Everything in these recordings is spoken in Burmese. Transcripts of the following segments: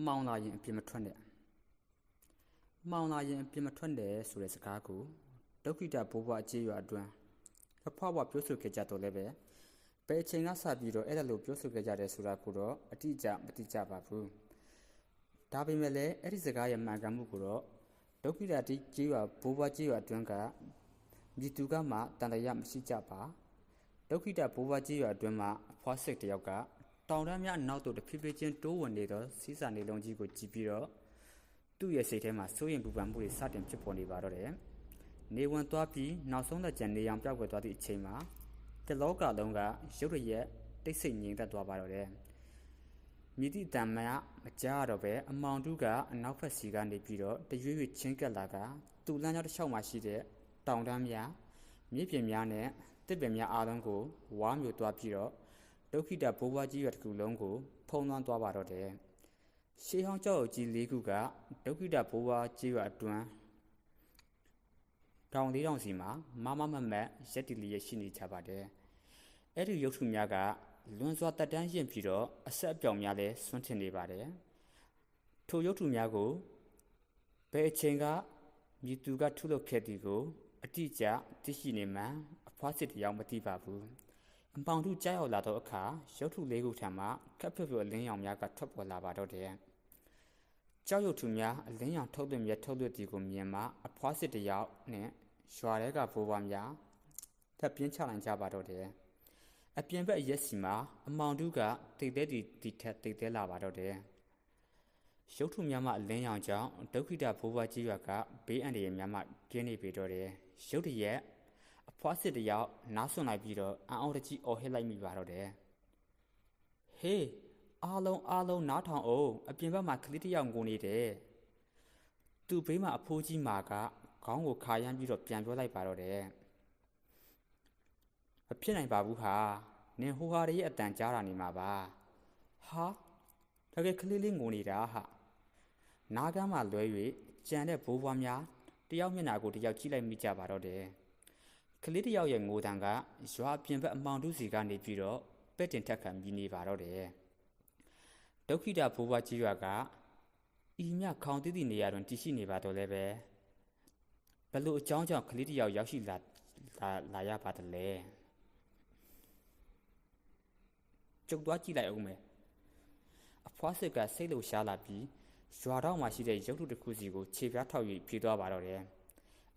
မောင်လာရင်အပြင်မထွက်နဲ့မောင်လာရင်အပြင်မထွက်နဲ့ဆိုတဲ့စကားကိုဒုက္ခိတဘိုးဘွားကြေးရွာအတွင်းအဖွားဘွားပြောဆိုခဲ့ကြတော့လည်းပဲဘယ်အချိန်ကစပြီးတော့အဲ့ဒါလိုပြောဆိုခဲ့ကြတယ်ဆိုတာကိုတော့အတိအကျမသိကြပါဘူးဒါပေမဲ့လည်းအဲ့ဒီစကားရဲ့မှန်ကန်မှုကိုတော့ဒုက္ခိတတိကြေးရွာဘိုးဘွားကြေးရွာအတွင်းကမြစ်သူကမှတန်တရာမရှိကြပါဒုက္ခိတဘိုးဘွားကြေးရွာအတွင်းမှာအဖွားစိတ်တယောက်ကတောင်တန်းများနောက်သို့တဖြည်းဖြည်းချင်းတိုးဝင်နေသောစီးစာနေလုံးကြီးကိုကြည့်ပြီးတော့သူ့ရဲ့စိတ်ထဲမှာစိုးရိမ်ပူပန်မှုတွေစတင်ဖြစ်ပေါ်နေပါတော့တယ်နေဝင်သွားပြီးနောက်ဆုံးသက်ကျန်နေအောင်ပြောက်ွယ်သွားသည့်အချိန်မှာတလောကလုံးကရုတ်တရက်တိတ်ဆိတ်ငြိမ်သက်သွားပါတော့တယ်မြည်သည့်တန်မမကြားတော့ပဲအမောင်တုကအနောက်ဘက်စီကနေပြီးတော့တရွေ့ရွေ့ချင်းကပ်လာကသူ့လမ်းကြောင်းတစ်လျှောက်မှာရှိတဲ့တောင်တန်းများမြစ်ပြင်များနဲ့တစ်ပင်များအားလုံးကိုဝါမျိုးသွားပြီးတော့ဒုက္ခိတဘိုးဘွားကြီးရွာတစ်ခုလုံးကိုဖုံးလွှမ်းသွားပါတော့တယ်ရှေးဟောင်းကျောက်အုပ်ကြီး၄ခုကဒုက္ခိတဘိုးဘွားကြီးရွာအတွင်းတောင်လေးတောင်စီမှာမမမမက်ရက်တီလီရရှိနေကြပါတယ်အဲ့ဒီရုပ်ထုများကလွန်စွာတက်တန်းရင့်ပြီးတော့အဆက်အပြောင်များလည်းဆွန့်ထင်နေပါတယ်ထိုရုပ်ထုများကိုဘယ်အချိန်ကမြည်သူကထုလုပ်ခဲ့သည်ကိုအတိအကျသိရှိနေမှအဖွားစစ်တယောက်မသိပါဘူးအပေါင်ထုကြားရောက်လာသောအခါရုပ်ထုလေးခုထံမှခက်ဖြုတ်ဖြုတ်အလင်းရောင်များကထွက်ပေါ်လာပါတော့တယ်ကျောက်ရုပ်ထုများအလင်းရောင်ထုတ်လွှင့်ထုတ်လွှတ်သည်ကိုမြင်မှအဖွားစစ်တယောက်နဲ့ရွာထဲကဘိုးဘွားများတပ်ပြင်းချနိုင်ကြပါတော့တယ်အပြင်ဘက်ရက်စီမှာအမောင်တုကတိတ်သေးဒီထက်တိတ်သေးလာပါတော့တယ်ရုပ်ထုများမှအလင်းရောင်ကြောင့်ဒုက္ခိတဘိုးဘွားကြီးရွာကဘေးအန္တရာယ်များမှကင်းနေပေတော့တယ်ရုတ်တရက်အဖွားစစ်တယောက်နားဆွလိုက်ပြီးတော့အံ့ဩတကြီးအော်ဟစ်လိုက်မိပါတော့တယ်ဟေးအားလုံးနားထောင်အောင်အပြင်ဘက်မှာကလေးတယောက်ငိုနေတယ်သူ့ဘေးမှာအဖိုးကြီးမာကခေါင်းကိုခါရမ်းပြီးတော့ပြန်ပြောလိုက်ပါတော့တယ်မဖြစ်နိုင်ပါဘူးဟာနင်ဟိုဟာရဲ့အတန်ကြားတာနေမှာပါဟာတကယ်ကလေးလေးငိုနေတာဟာနားကမ်းမှာလွဲ၍ကြံတဲ့ဘိုးဘွားများတယောက်မျက်နှာကိုတယောက်ကြည့်လိုက်မိကြပါတော့တယ်ကလေးတယောက်ရဲ့ငိုတံကရွာပြင်ဘက်အမောင်တုစီကနေပြီးတော့ပဲ့တင်ထက်ခံပြီးနေပါတော့တယ်ဒုက္ခိတဘိုးဘွားကြီးရွာကဤမြခေါင်တိတိနေရာတွင်တည်ရှိနေပါတော့လည်းပဲဘလို့အကြောင်းကြောင့်ကလေးတယောက်ရောက်ရှိလာရပါသလဲကျုပ်သွားကြည့်လိုက်အောင်မယ်အဖွားစစ်ကစိတ်လှုပ်ရှားလာပြီးရွာတော်မှာရှိတဲ့ရုပ်ထုတစ်ခုစီကိုခြေပြားထောက်၍ပြေးသွားပါတော့တယ်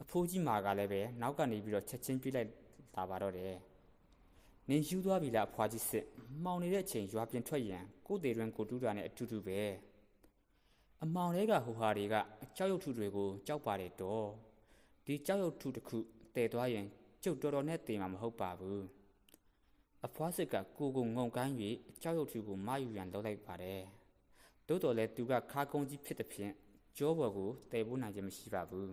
အဖိုးကြီးမာကလည်းပဲနောက်ကနေပြီးတော့ချက်ချင်းပြေးလိုက်လာပါတော့တယ်နင်ယူသွားပြီလားအဖွားကြီးစစ်မှောင်နေတဲ့အချိန်ရွာပြင်ထွက်ရန်ကိုယ်သေးတွင်ကိုတူးတာနဲ့အတူတူပဲအမောင်တွေကဟိုဟာတွေကကြောက်ရွံ့ထုတွေကိုကြောက်ပါတယ်တော့ဒီကြောက်ရွံ့ထုတစ်ခုတည်သွားရင်ကျုပ်တော်တော်နဲ့တည်မှာမဟုတ်ပါဘူးအဖွားစစ်ကကိုငုံကိုင်း၍ကြောက်ရွံ့ထုကိုမယူရန်လုပ်လိုက်ပါတယ်သို့တော်လည်းသူကခါကုန်းကြီးဖြစ်တဲ့ဖြင့်ကြောဘော်ကိုတည်ဖို့နိုင်ခြင်းမရှိပါဘူး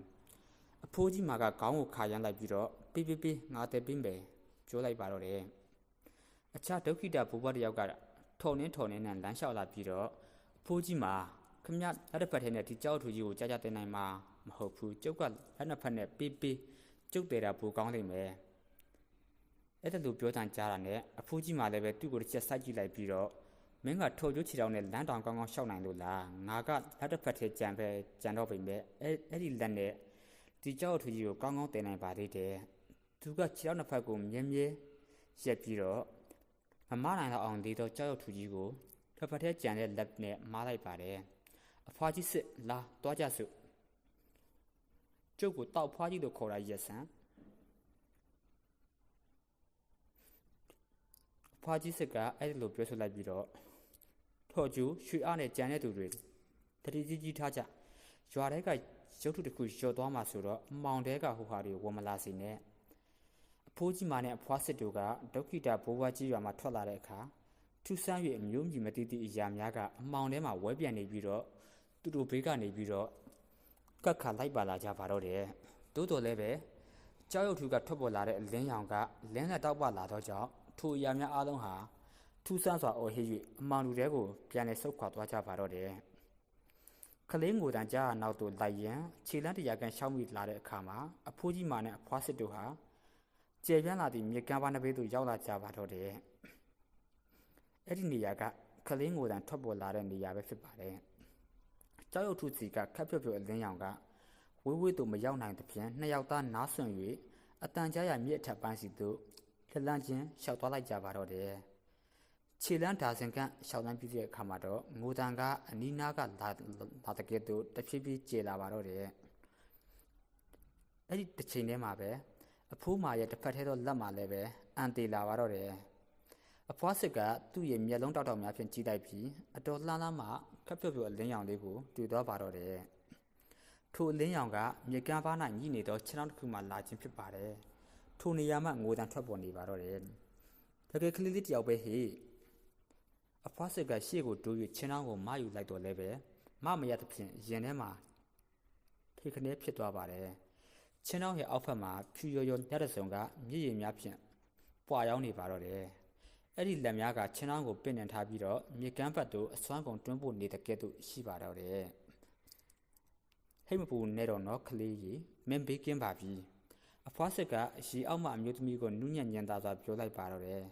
အဖိုးကြီးမာကခေါင်းကိုခါရမ်းလိုက်ပြီးတော့ပေးငါတည်ပေးမယ်ပြောလိုက်ပါတော့တယ်အခြားဒုက္ခိတဘိုးဘွားတယောက်ကထော်နဲ့လမ်းလျှောက်လာပြီးတော့အဖိုးကြီးမာခမရလက်တစ်ဖက်ထဲနဲ့ဒီကြောက်ထူကြီးကိုကြားတင်နိုင်မှာမဟုတ်ဘူးကျုပ်ကလက်နှစ်ဖက်နဲ့ပေးကျုပ်တည်တာပိုကောင်းလိမ့်မယ်အဲ့ဒါလိုပြောတန်ကြားတာနဲ့အဖိုးကြီးမာလည်းပဲသူ့ကိုတစ်ချက်စိုက်ကြည့်လိုက်ပြီးတော့မင်းကထော်ကျိုးချီတောင်းနဲ့လမ်းတောင်ကောင်းရှောက်နိုင်လို့လားငါကလက်တစ်ဖက်ထဲကြံတော့ပြီမဲ့အဲ့ဒီလက်နဲ့ဒီကြောက်ထူကြီးကိုကောင်းတည်နိုင်ပါသေးတယ်သူကခြေထောက်နှစ်ဖက်ကိုမြဲရက်ပြီးတော့မနိုင်တော့အောင်ဒီတော့ကြောက်ထူကြီးကိုတစ်ဖက်ထဲကြံတဲ့လက်နဲ့မားလိုက်ပါတယ်အဖွားကြီးစစ်လာတွားကြစို့ကျုပ်ကိုတောက်ဖွားကြီးလို့ခေါ်တာရက်စံအဖွားကြီးစစ်ကအဲ့ဒီလိုပြောဆိုလိုက်ပြီးတော့ထော်ကျူရွှေအားနဲ့ကြံတဲ့သူတွေတတိကြီးထားကြရွာထဲကရုပ်ထုတစ်ခုလျှော်သွားမှဆိုတော့အမောင်တဲကဟိုဟာတွေဝင်မလာစေနဲ့အဖိုးကြီးမာနဲ့အဖွားစစ်တို့ကဒုက္ခိတဘိုးဘွားကြီးရွာမှာထွက်လာတဲ့အခါထူဆန်း၍အမျိုးမြည်မသိသည့်အရာများကအမောင်ထဲမှာဝဲပြန်နေပြီးတော့သူတို့ဘေးကနေပြီးတော့ကတ်ခါလိုက်ပါလာကြပါတော့တယ်တိုးတော်လည်းပဲကြောက်ရွံ့ထူကထွက်ပေါ်လာတဲ့အလင်းရောင်ကလင်းနဲ့တောက်ပလာတော့ကြောင့်ထိုအရာများအားလုံးဟာထူဆန်းစွာအော်ဟစ်၍အမောင်လူတဲကိုပြန်လဲဆုတ်ခွာသွားကြပါတော့တယ်ကလေးငိုတန်ကြားနောက်သို့လိုက်ရန်ခြေလန်းတရာကန်ရှောက်မိလာတဲ့အခါမှာအဖိုးကြီးမာနဲ့အဖွားစစ်တို့ဟာကျေပြန့်လာသည့်မြေကမ်းပါးနှစ်ဘေးသို့ရောက်လာကြပါတော့တယ်အဲ့ဒီနေရာကကလေးငိုတန်ထွက်ပေါ်လာတဲ့နေရာပဲဖြစ်ပါတယ် ကြောက်ရွံ့ထုစီကခက်ဖြော့ဖြော့အလင်းရောင်ကဝေးဝေးသို့မရောက်နိုင်သဖြင့်နှစ်ယောက်သားနားဆွံ့၍အတန်ကြားရမြစ်အထက်ပိုင်းစီသို့လက်လန်းချင်းလျှောက်သွားလိုက်ကြပါတော့တယ်ခြေလန်းဒါဇင်ကလျှောက်လန်းပြီးတဲ့အခါမှာတော့ငိုတန်ကအနီးနားကလာတကယ်သို့တဖြည်းဖြည်းကျေလာပါတော့တယ်အဲ့ဒီတစ်ချိန်တည်းမှာပဲအဖိုးမာရဲ့တစ်ဖက်ထဲသောလက်မှာလည်းပဲအန်တေလာပါတော့တယ်အဖွားစစ်ကသူ့ရဲ့မျက်လုံးတောက်များဖြင့်ကြည့်လိုက်ပြီးအတော်လှမ်းမှခက်ဖြော့ဖြော့အလင်းရောင်လေးကိုတွေ့သွားပါတော့တယ်ထိုအလင်းရောင်ကမြေကမ်းပါး၌ညှိနေသောခြေထောက်တစ်ခုမှလာခြင်းဖြစ်ပါတယ်ထိုနေရာမှငိုတန်ထွက်ပေါ်နေပါတော့တယ်တကယ်ကလေးလေးတယောက်ပဲဟေ့အဖွားစစ်ကရှေ့ကိုတိုး၍ခြေထောက်ကိုမယူလိုက်တော့လည်းပဲမရသဖြင့်ရင်ထဲမှာထိခနဲဖြစ်သွားပါတယ်ခြေထောက်ရဲ့အောက်ဖက်မှာဖြူရော်ရော်ညတဲ့စုံကမြည်ရည်များဖြင့်ပွာရောက်နေပါတော့တယ်အဲ့ဒီလက်များကခြေထောက်ကိုပင့်နေထားပြီးတော့မြေကမ်းဘက်သို့အစွမ်းကုန်တွန်းပို့နေတဲ့ကဲ့သို့ရှိပါတော့တယ်ဟိတ်မပူနဲ့တော့နော်ကလေးကြီးမင်းဘေးကင်းပါပြီအဖွားစစ်ကရေအောက်မှအမျိုးသမီးကိုနူးညံ့ညံသာစွာပြောလိုက်ပါတော့တယ်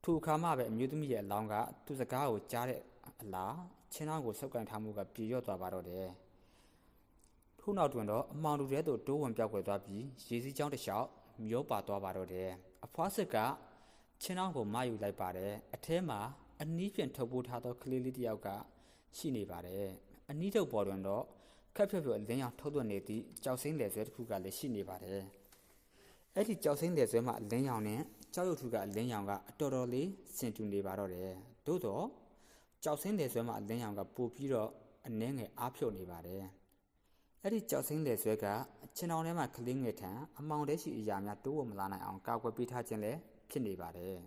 ထိုအခါမှပဲအမျိုးသမီးရဲ့အလောင်းကသူ့စကားကိုကြားတဲ့အလားချင်းအောင်ကိုဆုပ်ကန်ထားမှုကပြေလျော့သွားပါတော့တယ်ထို့နောက်တွင်တော့အမောင်လူတဲသို့တိုးဝင်ပြောက်ွယ်သွားပြီးရေစီးကြောင်းတစ်လျှောက်မျောပါသွားပါတော့တယ်အဖွားစစ်ကချင်းအောင်ကိုမယူလိုက်ပါတယ်အထဲမှာအနီးဖြင့်ထုတ်ပိုးထားသောကလေးလေးတစ်ယောက်ကရှိနေပါတယ်အနီးထုတ်ပေါ်တွင်တော့ခက်ဖြော့ဖြော့အလင်းရောင်ထုတ်သွင်းနေသည့်ကြောက်စိမ့်လယ်ဆွဲတစ်ခုကလည်းရှိနေပါတယ်အဲ့ဒီကြောက်စိမ့်လယ်ဆွဲမှာအလင်းရောင်နဲ့ကြောက်ရွံ့ထုကအလင်းရောင်ကအတော်တော်လေးဆင်တူနေပါတော့တယ်သို့တော့ကြောက်စိမ့်လယ်ဆွဲမှာအလင်းရောင်ကပိုပြီးတော့အနှဲငယ်အားဖြုတ်နေပါတယ်အဲ့ဒီကြောက်စိမ့်လယ်ဆွဲကခြေထောက်ထဲမှာကလေးငယ်ထံအမောင်တဲရှိအရာများတိုးဝမလာနိုင်အောင်ကာကွယ်ပေးထားခြင်းလည်းဖြစ်နေပါတယ်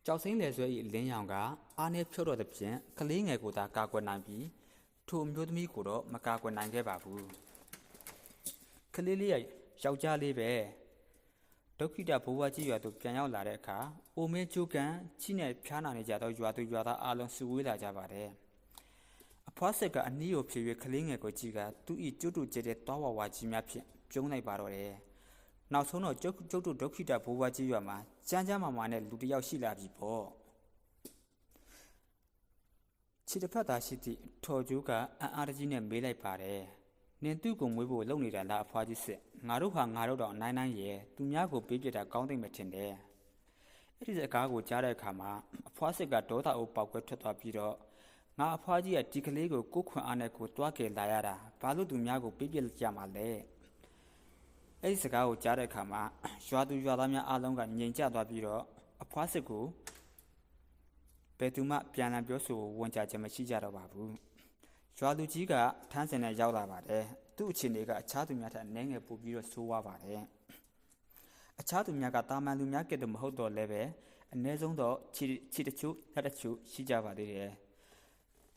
ကြောက်စိမ့်လယ်ဆွဲ၏အလင်းရောင်ကအားနည်းဖြုတ်တော့တဲ့ဖြင့်ကလေးငယ်ကိုသာကာကွယ်နိုင်ပြီးထိုအမျိုးသမီးကိုတော့မကာကွယ်နိုင်ခဲ့ပါဘူးကလေးလေးယောက်ျားလေးပဲဒုက္ခိတဘိုးဘွားကြီးရွာသို့ပြန်ရောက်လာတဲ့အခါအိုမင်းကျိုးကန်ချိနဲ့ဖျားနာနေကြသောရွာသူရွာသားအလုံးစုဝေးလာကြပါတယ်အဖွားစစ်ကအနီးကိုဖြည့်၍ကလေးငယ်ကိုကြည့်ကသူ့၏ကျွတ်တူကျတဲ့တောဝဝါကြီးများဖြင့်ပြုံးလိုက်ပါတော့တယ်နောက်ဆုံးတော့ကျုပ်တို့ဒုက္ခိတဘိုးဘွားကြီးရွာမှာကျန်းမာနဲ့လူတစ်ယောက်ရှိလာပြီပေါ့ခြေတစ်ဖက်သားရှိသည့်ထော်ကျိုးကအံ့အားတကြီးနဲ့မေးလိုက်ပါတယ်နင်သူ့ကိုမွေးဖို့လုပ်နေတာလားအဖွားကြီးစစ်ငါတို့တော့နိုင်ရဲ့သူများကိုပေးပြတာကောင်းသိမ့်မထင်တယ်အဲ့ဒီစကားကိုကြားတဲ့အခါမှာအဖွားစစ်ကဒေါသအိုးပေါက်ကွဲထွက်သွားပြီးတော့ငါအဖွားကြီးကဒီကလေးကိုကိုခွန်အားနဲ့ကိုတွားကယ်လာရတာဘာလို့သူများကိုပေးပြကြမှာလဲအဲ့ဒီစကားကိုကြားတဲ့အခါမှာရွာသူရွာသားများအားလုံးကငြိမ်ကျသွားပြီးတော့အဖွားစစ်ကိုဘယ်သူမှပြန်လည်ပြောဆိုဝန်ကြခြင်းမရှိကြတော့ပါဘူးရွာလူကြီးကထန်းစင်နဲ့ရောက်လာပါတယ်သူ့အခြေအနေကအခြားသူများထက်အနည်းငယ်ပိုပြီးတော့ဆိုးဝါးပါတယ်အခြားသူများကတာမန်လူများကဲ့သို့မဟုတ်တော့လည်းပဲအနည်းဆုံးတော့ခြေတချို့လက်တချို့ရှိကြပါသေးတယ်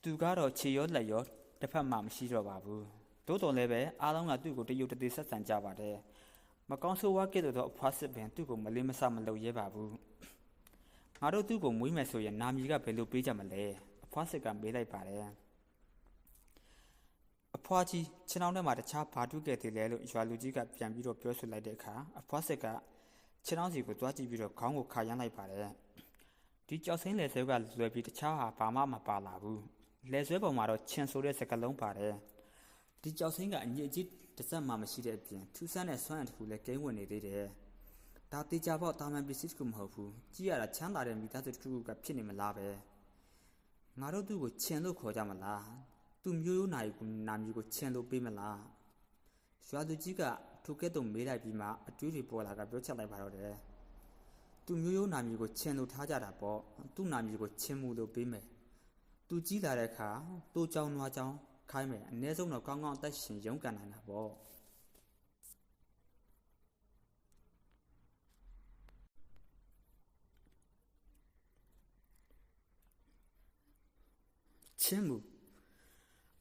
သူကတော့ခြေရောလက်ရောတစ်ဖက်မှမရှိတော့ပါဘူးသို့တော်လည်းပဲအားလုံးကသူ့ကိုတရုတ်တသေးဆက်ဆံကြပါတယ်မကောင်းဆိုးဝါးကဲ့သို့သောအဖွားစစ်ပင်သူ့ကိုမလေးမဆမလုပ်ရဲပါဘူးငါတို့သူ့ကိုမွေးမယ်ဆိုရင်နာမည်ကဘယ်လိုပေးကြမလဲအဖွားစစ်ကမေးလိုက်ပါတယ်အဖွားကြီးခြေထောက်ထဲမှာတခြားဘာတွေ့ခဲ့သေးလဲလို့ရွာလူကြီးကပြန်ပြီးတော့ပြောဆိုလိုက်တဲ့အခါအဖွားစစ်ကခြေထောက်စီကိုတွားကြည့်ပြီးတော့ခေါင်းကိုခါရမ်းလိုက်ပါတယ်ဒီကြောက်စိမ့်လယ်ဆွဲကလွယ်ပြီးတခြားဟာဘာမှမပါလာဘူးလယ်ဆွဲပေါ်မှာတော့ချင်ဆိုတဲ့စကားလုံးပါတယ်ဒီကြောက်စိမ့်ကအညစ်အကြေးတစ်စက်မှမရှိတဲ့အပြင်ထူးဆန်းတဲ့စွမ်းအင်တစ်ခုလည်းကိန်းဝင်နေသေးတယ်ဒါတေချာပေါက်တာမန်ပစ္စည်းတစ်ခုမဟုတ်ဘူးကြည့်ရတာချမ်းသာတဲ့မိသားစုတစ်ခုကဖြစ်နေမလားပဲငါတို့သူ့ကိုချင်လို့ခေါ်ကြမလားသူမျိုးရိုးနာမည်ကိုချင်လို့ပေးမလားရွာသူကြီးကထိုကဲ့သို့မေးလိုက်ပြီးမှအတွေးတွေပေါ်လာကပြောချက်လိုက်ပါတော့တယ်သူမျိုးရိုးနာမည်ကိုချင်လို့ထားကြတာပေါ့သူ့နာမည်ကိုချင်မှုလို့ပေးမယ်သူကြီးလာတဲ့အခါတိုးချောင်းနွားချောင်းခိုင်းမယ်အနည်းဆုံးတော့ကောင်းကောင်းအသက်ရှင်ရုန်းကန်နိုင်တာပေါ့ချင်းမူ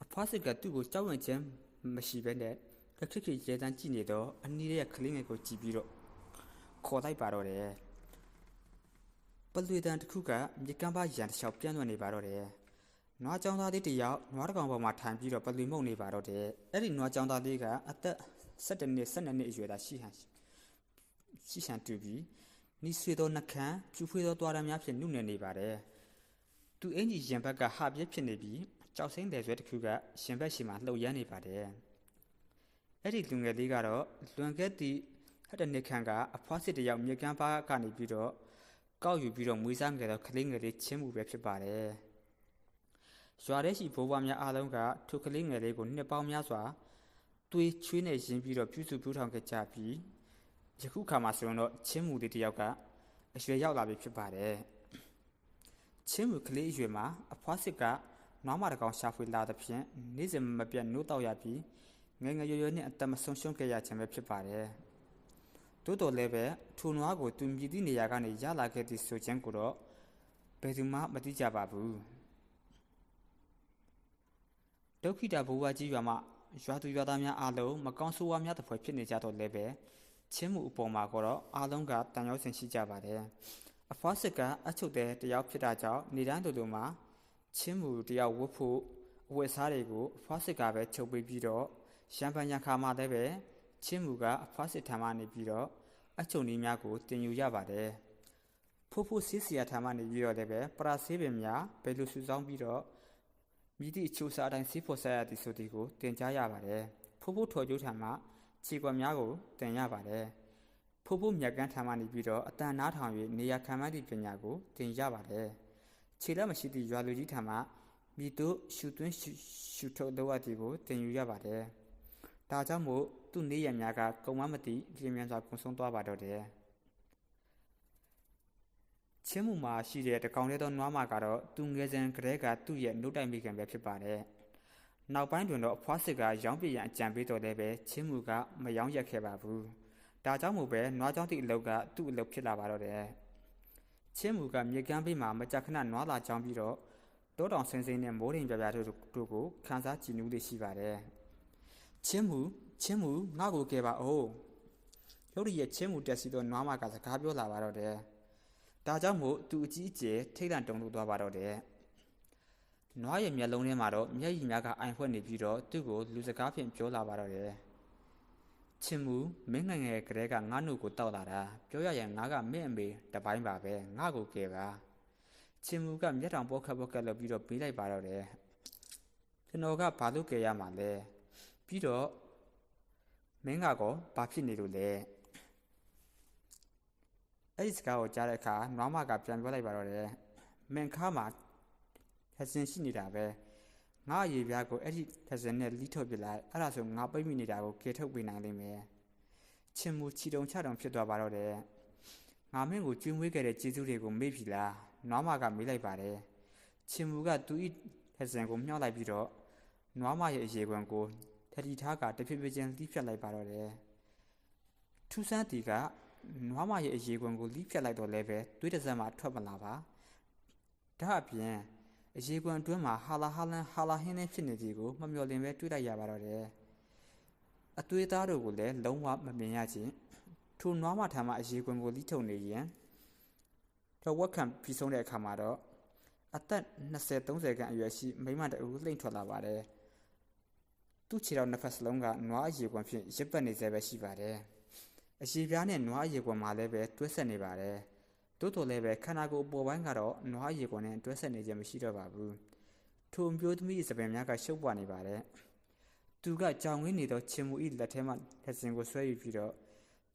အဖွားစစ်ကသူ့ကိုကြောက်ရွံ့ခြင်းမရှိဘဲနဲ့ခက်ခက်ရဲတန်းကြည့်နေတော့အနီးရဲ့ကလေးငယ်ကိုကြည့်ပြီးတော့ခေါ်လိုက်ပါတော့တယ်ပလွေတန်တစ်ခုကမြေကမ်းပါးရန်တစ်လျှောက်ပြန့်လွင့်နေပါတော့တယ်နွားကြောင်သားလေးတစ်ယောက်နွားတစ်ကောင်ပေါ်မှာထိုင်ပြီးတော့ပလွေမှုန့်နေပါတော့တယ်အဲ့ဒီနွားကြောင်သားလေးကအသက်17နှစ်12နှစ်အရွယ်သာရှိဟန်တူပြီးနီးဆွေသောနှကန်းဖြူဖွေးသောသွားရများဖြင့်နုနယ်နေပါတယ် သူအင်ကြီးရင်ဘက်ကဟာပြစ်ဖြစ်နေပြီးကြောက်စိမ့်တယ်ဆွဲတစ်ခုကရှင်ဘက်ရှိမှလှုပ်ရမ်းနေပါတယ်အဲ့ဒီလူငယ်လေးကတော့လွန်ခဲ့သည့်ဟတ်တနစ်ခန့်ကအဖွားစစ်တယောက်မြေကမ်းပါကနေပြီးတော့ကောက်ယူပြီးတော့မွေးစားငယ်တော့ကလေးငယ်လေးချင်းမှုပဲဖြစ်ပါတယ်ရွာထဲရှိဘိုးဘွားများအားလုံးကထိုကလေးငယ်လေးကိုနှစ်ပေါင်းများစွာသွေးချွေးနဲ့ရင်းပြီးတော့ပြုစုပူးထောင်ခဲ့ကြပြီးယခုခါမှာဆိုရင်တော့ချင်းမှုလေးတယောက်ကအရွယ်ရောက်လာပြီဖြစ်ပါတယ်ချင်းမှုကလေးအရွယ်မှာအဖွားစစ်ကနွားမတကောင်ရှာဖွေလာသဖြင့်နေ့စဉ်မပြတ်နိုးတောက်ရပြီးငယ်ငယ်ရွယ်ရွယ်နဲ့အသက်မဆုံးရှုံးခဲ့ရခြင်းပဲဖြစ်ပါတယ်တိုးတော်လည်းပဲထိုနွားကိုသူမြည်သည့်နေရာကနေရလာခဲ့သည့်ဆိုခြင်းကိုတော့ဘယ်သူမှမသိကြပါဘူးဒုက္ခိတဘိုးဘွားကြီးရွာမှာရွာသူရွာသားများအားလုံးမကောင်းဆိုးဝါးများတစ်ဖွဲ့ဖြစ်နေကြတော့လည်းပဲချင်းမှုအပေါ်မှာကတော့အားလုံးကတန်ရောက်စင်ရှိကြပါတယ်အဖွားစစ်ကအချုပ်တဲ့တယောက်ဖြစ်တာကြောင့်နေတိုင်းတို့မှာချင်းမှုတယောက်ဝတ်ဖို့အဝတ်စားတွေကိုအဖွားစစ်ကပဲချုပ်ပေးပြီးတော့ရံပန်ရံခါမှလည်းပဲချင်းမှုကအဖွားစစ်ထံမှနေပြီးတော့အချုပ်နည်းများကိုတင်ယူရပါတယ်ဖိုးဖိုးဆေးစီယာထံမှနေပြီးတော့လည်းပဲပရာဆေးပင်များဘယ်လိုစုဆောင်းပြီးတော့မြည်သည့်အချိုးစားအတိုင်းဆေးဖို့ဆက်ရသည်ဆိုသည်ကိုတင်ကြားရပါတယ်ဖိုးဖိုးထော်ကျိုးထံမှခြေကွက်များကိုတင်ရပါတယ်ဖိုးဖိုးမြက်ကန်းထံမှနေပြီးတော့အတန်နားထောင်၍နေရာခံမှန်းသည့်ပညာကိုတင်ရပါတယ်ခြေလက်မရှိသည့်ရွာလူကြီးထံမှမိတို့ရှူသွင်းရှူထုတ်လုပ်ရသည်ကိုတင်ယူရပါတယ်ဒါကြောင့်မို့သူ့နေရများကကုံမမသိလျင်မြန်စွာပုံဆုံးသွားပါတော့တယ်ချင်းမှုမှာရှိတဲ့တကောင်လေးသောနွားမကတော့သူငယ်စဉ်ကလေးကသူ့ရဲ့နှုတ်တိုက်မိခင်ပဲဖြစ်ပါတယ်နောက်ပိုင်းတွင်တော့အဖွားစစ်ကရောင်းပြရန်အကြံပေးတော်လည်းပဲချင်းမှုကမရောင်းရက်ခဲ့ပါဘူးဒါကြောင့်မို့ပဲနွားကြောင်းသည့်အလုပ်ကသူ့အလုပ်ဖြစ်လာပါတော့တယ်ချင်းမှုကမြေကမ်းဘေးမှာမကြခဏနွားလာကြောင်းပြီးတော့တောတောင်ဆင်းဆင်းနဲ့မိုးရင်ပြပြတို့ကိုခန်းစားကြည့်နူးလေးရှိပါတယ်ချင်းမှုငါ့ကိုကဲပါအောင်ရုတ်တရက်ချင်းမှုတက်စီတော့နွားမကစကားပြောလာပါတော့တယ်ဒါကြောင့်မို့သူအကြီးအကျယ်ထိတ်လန့်တုန်လှုပ်သွားပါတော့တယ်နွားရဲ့မျက်လုံးထဲမှာတော့မျက်ရည်များကအိုင်ဖွက်နေပြီးတော့သူ့ကိုလူစကားဖြင့်ပြောလာပါတော့တယ်ချင်းမှုမင်းငယ်ငယ်ကလေးကငါ့နှုတ်ကိုတောက်လာတာပြောရရင်ငါကမင်းအမေတပိုင်းပါပဲငါ့ကိုကဲပါချင်းမှုကမျက်တောင်ပေါက်ခက်လုပ်ပြီးတော့ပေးလိုက်ပါတော့တယ်ကျွန်တော်ကဘာလို့ကဲရမှာလဲပြီးတော့မင်းကောဘာဖြစ်နေလို့လဲအဲ့ဒီစကားကိုကြားတဲ့အခါနွားမကပြန်ပြောလိုက်ပါတော့တယ်မင်းခါမှာထစင်ရှိနေတာပဲငါရေပြားကိုအဲ့ဒီထစင်နဲ့လိထုတ်ပြလိုက်အဲ့ဒါဆိုငါပိတ်မိနေတာကိုကယ်ထုတ်ပေးနိုင်လိမ့်မယ်ချင်းမှုချီတုံချတုံဖြစ်သွားပါတော့တယ်ငါမင်းကိုကျွေးမွေးခဲ့တဲ့ကျေးဇူးတွေကိုမေ့ပြီလားနွားမကမေးလိုက်ပါတယ်ချင်းမှုကသူ့ထစင်ကိုမြှောက်လိုက်ပြီးတော့နွားမရဲ့အရေခွံကိုထတီထားကတဖြည်းဖြည်းချင်းလိဖြတ်လိုက်ပါတော့တယ်ထူးဆန်းတီကနွားမရဲ့အရေခွံကိုလိဖြတ်လိုက်တော့လည်းပဲသွေးတစ်စက်မှထွက်မလာပါဒါအပြင်အရေခွံအတွင်းမှာဟာလာဟင်းနဲ့ဖြစ်နေသည်ကိုမမျှော်လင့်ပဲတွေးလိုက်ရပါတော့တယ်အသွေးသားတို့ကိုလည်းလုံးဝမမြင်ရချင်းထိုနွားမထံမှအရေခွံကိုလိထုတ်နေရင်တော့ဝက်ခံပြီးဆုံးတဲ့အခါမှာတော့အသက်20-30ခန့်အရွယ်ရှိမိန်းမတအူလှိမ့်ထွက်လာပါတယ်သူ့ခြေတော်နှစ်ဖက်စလုံးကနွားအရေခွံဖြင့်ရစ်ပတ်နေစေပဲရှိပါတယ်အရေပြားနဲ့နွားအရေခွံမှာလည်းပဲတွဲဆက်နေပါတယ်တိုးတော်လည်းပဲခန္ဓာကိုယ်အပေါ်ပိုင်းကတော့နွားအရေခွံနဲ့တွဲဆက်နေခြင်းမရှိတော့ပါဘူးထိုအမျိုးသမီးစပင်များကရှုပ်ပွားနေပါတယ်သူကကြောင်ငင်းနေသောချင်းမူ၏လက်ထဲမှလက်စင်ကိုဆွဲယူပြီးတော့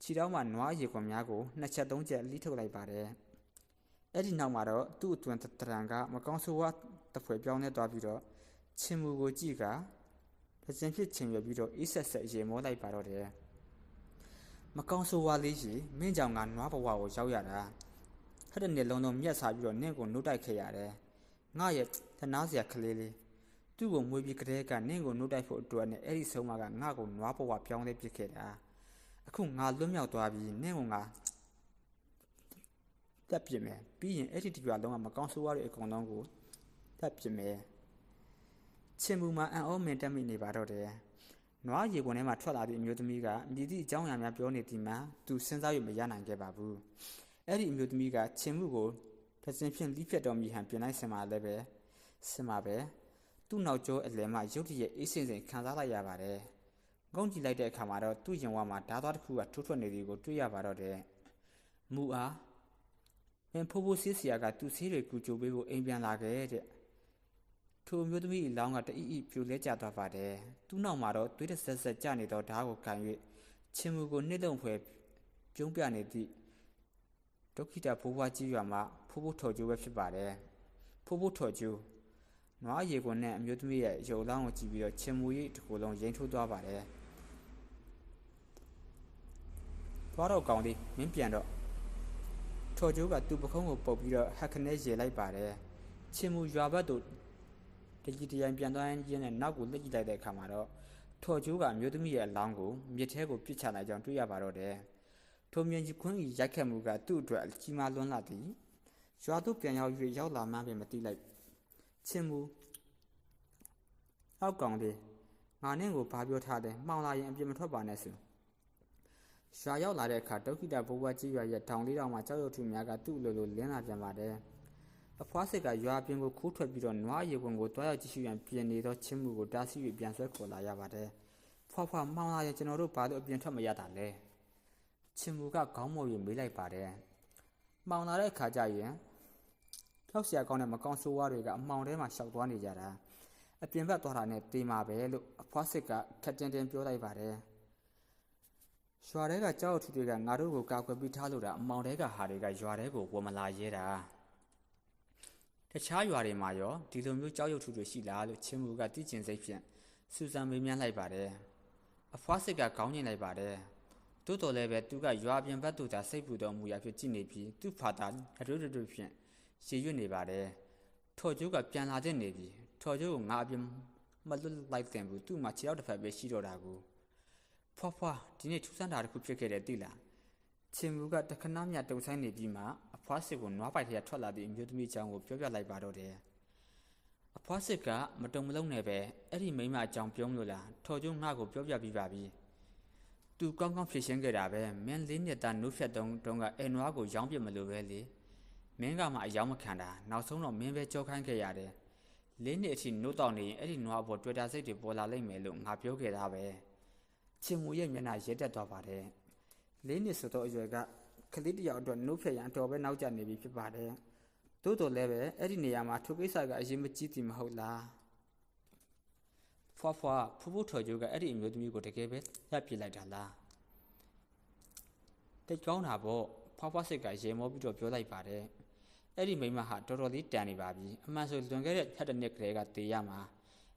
ခြေထောက်မှနွားအရေခွံများကို2ချက်3ချက်လိထုတ်လိုက်ပါတယ်အဲ့ဒီနောက်မှာတော့သူ့အတွင်တရံကမကောင်းဆိုးဝါးတဖွဲပြောင်းလဲသွားပြီးတော့ချင်းမူကိုကြည့်ကလက်စင်ဖြစ်ချင်းရွယ်ပြီးတော့အေးဆက်ဆက်ရေမောလိုက်ပါတော့တယ်မကောင်းဆိုးဝါးလေးကြီးမင်းကြောင့်ကနွားဘဝကိုရောက်ရတာဟဲ့တဲ့နေ့လုံးလုံးမြက်စားပြီးတော့နင့်ကိုနှုတ်တိုက်ခဲ့ရတယ်ငါရဲ့သနာစရာကလေးလေးသူ့ကိုမွေးပြီးကလေးကနင့်ကိုနှုတ်တိုက်ဖို့အတွက်နဲ့အဲ့ဒီဆုံးမကငါ့ကိုနွားဘဝပြောင်းလဲပစ်ခဲ့တာအခုငါလွတ်မြောက်သွားပြီးနင့်ကငါတက်ပြစ်မယ်ပြီးရင်အဲ့ဒီတပြားလုံးကမကောင်းဆိုးဝါးတဲ့အကောင်လုံးကိုတက်ပြစ်မယ်ချင်းမူမှာအံ့ဩမင်တက်မိနေပါတော့တယ်နွားရေခွန်ထဲမှာထွက်လာသည့်အမျိုးသမီးကမြည်သည့်အကြောင်းအရာများပြောနေသည်မှာသူစဉ်းစား၍မရနိုင်ခဲ့ပါဘူးအဲ့ဒီအမျိုးသမီးကချင်းမှုကိုတစင်ဖြင့်လိဖြတ်တော်မူဟန်ပြင်လိုက်စင်မှာလည်းပဲသူ့နောက်ကျောအလယ်မှာရုတ်တရက်အေးစင်စင်ခံစားလိုက်ရပါတယ်ငုံကြည့်လိုက်တဲ့အခါမှာတော့သူ့ရင်ဝါမှာဓာတ်သွားတစ်ခုကထိုးထွက်နေသည်ကိုတွေ့ရပါတော့တယ်မူအား မင်းဖိုးဖိုးဆေးဆရာကသူ့ဆေးတွေကူကြိုပေးဖို့အိမ်ပြန်လာခဲ့တဲ့ထိုမျိုးသမီး၏လောင်းကတအီပြိုလဲကျသွားပါတယ်သူ့နောက်မှာတော့သွေးတစ်ဆက်ဆက်ကျနေသောဓာတ်ကိုခံ၍ချင်းမူကိုနှစ်လုံးဖွဲပြုံးပြနေသည့်ဒုက္ခိတဖိုးဖွားကြီးရွာမှာဖိုးဖိုးထော်ကျိုးပဲဖြစ်ပါတယ်ဖိုးဖိုးထော်ကျိုးနွားရေကွန်နဲ့အမျိုးသမီးရဲ့ရုပ်လောင်းကိုကြည့်ပြီးတော့ချင်းမူ၏တစ်ခုလုံးရိမ့်ထိုးသွားပါတယ်သွားတော့ကောင်းသည်မင်းပြန်တော့ထော်ကျိုးကသူ့ပခုံးကိုပုတ်ပြီးတော့ဟက်ခနဲ့ရေလိုက်ပါတယ်ချင်းမူရွာဘက်သို့တကြီးတရိုင်ပြန်သွားရင်းနဲ့နောက်ကိုလှည့်ကြည့်လိုက်တဲ့အခါမှာတော့ထော်ကျိုးကအမျိုးသမီးရဲ့အလောင်းကိုမြစ်ထဲကိုပစ်ချလိုက်ကြောင်းတွေ့ရပါတော့တယ်ထိုမြင်ကြီးခွန်းကြီးရိုက်ခတ်မှုကသူ့အတွက်ကြီးမားလွန်းလာသည်ရွာသို့ပြန်ရောက်လာမှပင်မသိလိုက်ချင်းမူအောက်ကောင်လေးငါနဲ့ကိုဘာပြောထားတယ်မှောင်လာရင်အပြစ်မထွက်ပါနဲ့ဆိုရွာရောက်လာတဲ့အခါဒုက္ခိတဘိုးဘွားကြီးရွာရဲ့တောင်လေးတောင်မှာကြောက်ရွံ့ထူများကသူ့လိုလိုလင်းလာပြန်ပါတယ်အဖွားစစ်ကရွာပြင်ကိုခိုးထွက်ပြီးတော့နွားရေဝင်ကိုတွားရောက်ကြည့်ရှုရန်ပြင်နေသောချင်းမှုကိုတားဆီး၍ပြန်ဆွဲခေါ်လာရပါတယ်ဖွားဖွားမှောင်လာရင်ကျွန်တော်တို့ဘာလို့အပြင်ထွက်မရတာလဲချင်းမှုကခေါင်းမော်၍မေးလိုက်ပါတယ်မှောင်လာတဲ့အခါကျရင်ကြောက်စရာကောင်းတဲ့မကောင်းဆိုးဝါးတွေကအမှောင်ထဲမှာရှောက်သွားနေကြတာအပြင်ဘက်သွားတာနဲ့တေးမှာပဲလို့အဖွားစစ်ကခက်တင်ပြောလိုက်ပါတယ်ရွာထဲကကြောက်ထူတွေကငါတို့ကိုကာကွယ်ပြီးထားလို့တာအမောင်ထဲကဟာတွေကရွာထဲကိုဝင်မလာရဲတာတခြားရွာတွေမှာရောဒီလိုမျိုးကြောက်ရွံ့ထူတွေရှိလားလို့ချင်းမူကသိကျင်စိတ်ဖြင့်စူဇန်မေးမြန်းလိုက်ပါတယ်အဖွားစစ်ကခေါင်းညင်လိုက်ပါတယ်တိုးတော်လည်းပဲသူကရွာပြင်ဘက်သို့သာစိတ်ပူတော်မူရာဖြစ်ကြည့်နေပြီးသူ့ဖာသာအတူတူဖြင့်ရေရွတ်နေပါတယ်ထော်ကျိုးကပြန်လာတဲ့နေပြီထော်ကျိုးကိုငါအပြင်မလွတ်လိုက်တဲ့ဘူးသူ့မှာခြေထောက်တစ်ဖက်ပဲရှိတော့တာကိုဖွားဖွားဒီနေ့ထူးဆန်းတာတစ်ခုဖြစ်ခဲ့တယ်သိလားချင်းမူကတခဏမြတုံဆိုင်နေပြီးမှအဖွားစစ်ကိုနွားပိုက်ထဲကထွက်လာသည့်အမျိုးသမီးချောင်းကိုပြောပြလိုက်ပါတော့တယ်အဖွားစစ်ကမတုံမလုံးနဲ့ပဲအဲ့ဒီမိန်းမအကြောင်းပြောမလို့လားထော်ကျိုးငါ့ကိုပြောပြပြီးပါပြီသူကောင်းကောင်းဖြေရှင်းခဲ့တာပဲမင်းလေးနှစ်သားနှုတ်ဖြတ်တုံးကအဲနွားကိုရောင်းပြမလို့ပဲလေမင်းကမှအယောင်းမခံတာနောက်ဆုံးတော့မင်းပဲကြောခိုင်းခဲ့ရတယ်လေးနှစ်အထိနှုတ်တောက်နေရင်အဲ့ဒီနွားပေါ်တွေ့တာစိတ်တွေပေါ်လာလိမ့်မယ်လို့ငါပြောခဲ့တာပဲချင်းမူရဲ့မျက်နှာရဲတက်သွားပါတယ်လေးနှစ်ဆိုတော့အရွယ်ကကလေးတယောက်အတွက်နှုတ်ဖြတ်ရန်တော်ပဲနောက်ကျနေပြီဖြစ်ပါတယ်သို့တော်လည်းပဲအဲ့ဒီနေရာမှာထိုကိစ္စကအရင်မကြည့်သည်မဟုတ်လားဖွားဖွားဖူးဖူးထော်ကျိုးကအဲ့ဒီအမျိုးသမီးကိုတကယ်ပဲရပ်ပြစ်လိုက်တာလားတိတ်ကောင်းတာပေါ့ဖွားဖွားစစ်ကရေမောပြီးတော့ပြောလိုက်ပါတယ်အဲ့ဒီမိမဟာတော်တော်လေးတန်နေပါပြီအမှန်ဆိုလွန်ခဲ့တဲ့ထက်တစ်နှစ်ကလေးကတေးရမှာ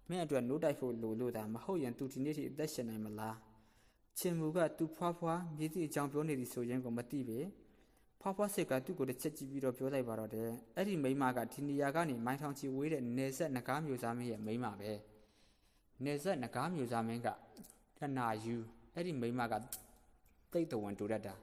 မင်းအတွက်နိုးတိုက်ဖို့လိုလို့တာမဟုတ်ရင်သူဒီနေ့ထိအသက်ရှင်နိုင်မလားချင်းမူကသူဖွားဖွားမြည်သည့်အကြောင်းပြောနေသည်ဆိုရင်ကိုမသိပဲဖွားဖွားစစ်ကသူ့ကိုတစ်ချက်ကြည့်ပြီးတော့ပြောလိုက်ပါတော့တယ်အဲ့ဒီမိမကဒီနေရာကနေမိုင်းထောင်ချီဝေးတဲ့နေဆက်နဂါးမျိုးသားမင်းရဲ့မိမပဲနေဆက်နဂါးမျိုးသားမင်းကတနာယူအဲ့ဒီမိမကတိတ်တဝန်တူတတ်တာ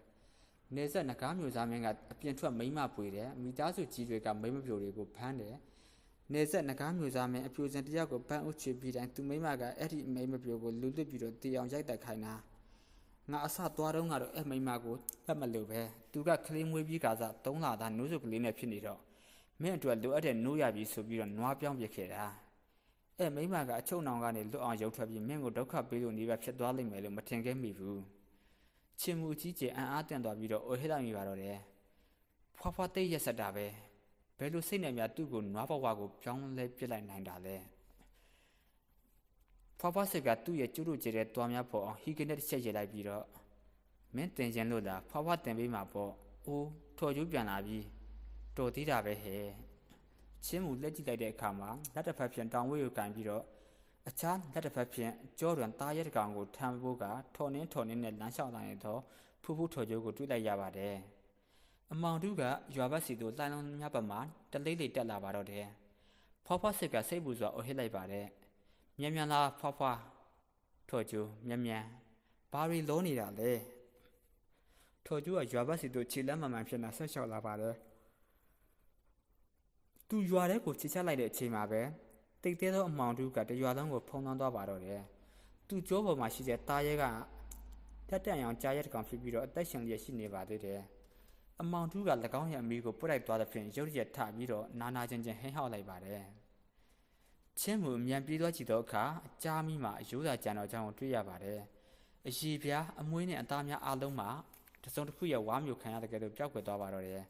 နေဆက်နဂါးမျိုးသားမင်းကအပြင်ထွက်မိမပွေတယ်မိသားစုကြီးတွေကမိမပြိုတွေကိုဖမ်းတယ်နေဆက်နဂါးမျိုးသားမင်းအပြိုစံတယောက်ကိုပန်းအုပ်ချပြီးတိုင်းသူမိမကအဲ့ဒီမိမပြိုကိုလူလစ်ပြီးတော့တေအောင်ရိုက်တက်ခိုင်းတာငါအစသွားတော့ကတော့အဲ့မိမကိုတတ်မလို့ပဲသူကကလေးမွေးပြီးကစား3လသားနိုးစုကလေးနဲ့ဖြစ်နေတော့မင်းအတွက်လိုအပ်တဲ့နိုးရပြီဆိုပြီးတော့နွားပြောင်းပြခဲ့တာအဲ့မိမကအချုံနောင်ကနေလွတ်အောင်ရုပ်ထွက်ပြီးမင်းကိုဒုက္ခပေးလို့နေပါဖြစ်သွားလိမ့်မယ်လို့မထင်ခဲ့မိဘူးချင်းမူကြီးကျအံ့အားတန်သွားပြီးတော့အိုဟဲလိုက်မိပါတော့တယ်ဖွားဖွားတိတ်ရက်ဆက်တာပဲဘယ်လိုစိတ်နဲ့များသူ့ကိုနွားဘဝကိုပြောင်းလဲပြစ်လိုက်နိုင်တာလဲဖွားဖွားစစ်ကသူ့ရဲ့ကျုပ်တို့ကျတဲ့တွားများပေါ်အောင်ဟီကနေတစ်ချက်ရလိုက်ပြီးတော့မင်းတင်ကျင်လို့လားဖွားဖွားတင်ပေးမှာပေါ့အိုးထော်ကျူးပြန်လာပြီတော်သေးတာပဲဟဲ့ချင်းမူလက်ကြည့်လိုက်တဲ့အခါမှာလက်တစ်ဖက်ဖြင့်တောင်ဝဲကိုကန်ပြီးတော့အခြားလက်တစ်ဖက်ဖြင့်ကြောတွင်တားရဲတကောင်ကိုထမ်းဖို့ကထော်နှင်းနဲ့လမ်းလျှောက်လာနေတော့ဖူးဖူးထော်ကျိုးကိုတွေ့လိုက်ရပါတယ်အမောင်တူကရွာဘက်စီသို့လှိုင်းလုံးများပတ်မှာတလိမ့်လိမ့်တက်လာပါတော့တယ်ဖွားဖွားစစ်ကစိတ်ပူစွာအိုဟစ်လိုက်ပါတယ်မြန်လာဖွားဖွားထော်ကျိုးမြန်ဘာရီလုံးနေတာလဲထော်ကျိုးကရွာဘက်စီသို့ခြေလက်မှန်ဖြစ်နေဆက်လျှောက်လာပါတယ်သူရွာထဲကိုခြေချလိုက်တဲ့အချိန်မှာပဲတိတ်သေးသောအမောင်တူကတရွာလုံးကိုဖုံးလွှမ်းသွားပါတော့တယ်သူကြောပေါ်မှာရှိတဲ့တားရဲကတက်တန်အောင်ကြားရဲတကောင်ဖြစ်ပြီးတော့အသက်ရှင်လျက်ရှိနေပါသေးတယ်အမောင်တူက၎င်းရဲ့အမိကိုပုတ်လိုက်သွားတဲ့ဖြင့်ရုတ်ရက်ထပြီးတော့နာချင်းဟင်းဟောက်လိုက်ပါတယ်ချင်းမူအမြန်ပြေးသွားကြည့်တော့အခါအကြားမိမှာအယိုးသာကြံတော်ကြောင်းကိုတွေ့ရပါတယ်အရီပြားအမွှေးနဲ့အသားများအလုံးမှာတစုံတစ်ခုရဲ့ဝါမျိုးခံရတဲ့ကဲ့သို့ပျောက်ကွယ်သွားပါတော့တယ်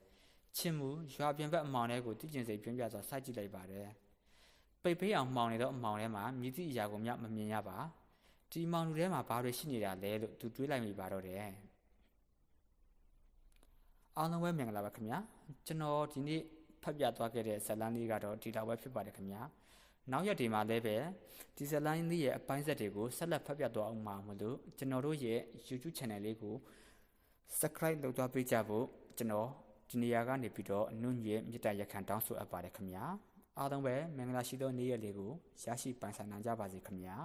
ချစ်မှုရွာပြင်ဘက်အမောင်ထဲကိုသိကျင်စိတ်ပြင်းပြစွာစိုက်ကြည့်လိုက်ပါတယ်ပိတ်ပေးအောင်မှောင်နေတော့အမောင်ထဲမှာမြည်သည့်အရာကိုမျှမမြင်ရပါဒီမောင်လူထဲမှာဘာတွေရှိနေတာလဲလို့သူတွေးလိုက်မိပါတော့တယ်အားလုံးပဲမင်္ဂလာပါခင်ဗျာကျွန်တော်ဒီနေ့ဖတ်ပြသွားခဲ့တဲ့ဇာတ်လမ်းလေးကတော့ဒီလောက်ပဲဖြစ်ပါတယ်ခင်ဗျာနောက်ရက်တွေမှာလည်းပဲဒီဇာတ်လမ်းလေးရဲ့အပိုင်းဆက်တွေကိုဆက်လက်ဖတ်ပြသွားအောင်မှာမလို့ကျွန်တော်တို့ရဲ့ YouTube channel လေးကို subscribe လုပ်သွားပေးကြဖို့ကျွန်တော်ဒီနေရာကနေပြီးတော့အနုညရဲ့မြစ်တာရက်ခံတောင်းဆိုအပ်ပါတယ်ခင်ဗျာအားလုံးပဲမင်္ဂလာရှိသောနေ့ရက်လေးကိုရရှိပိုင်ဆိုင်နိုင်ကြပါစေခင်ဗျာ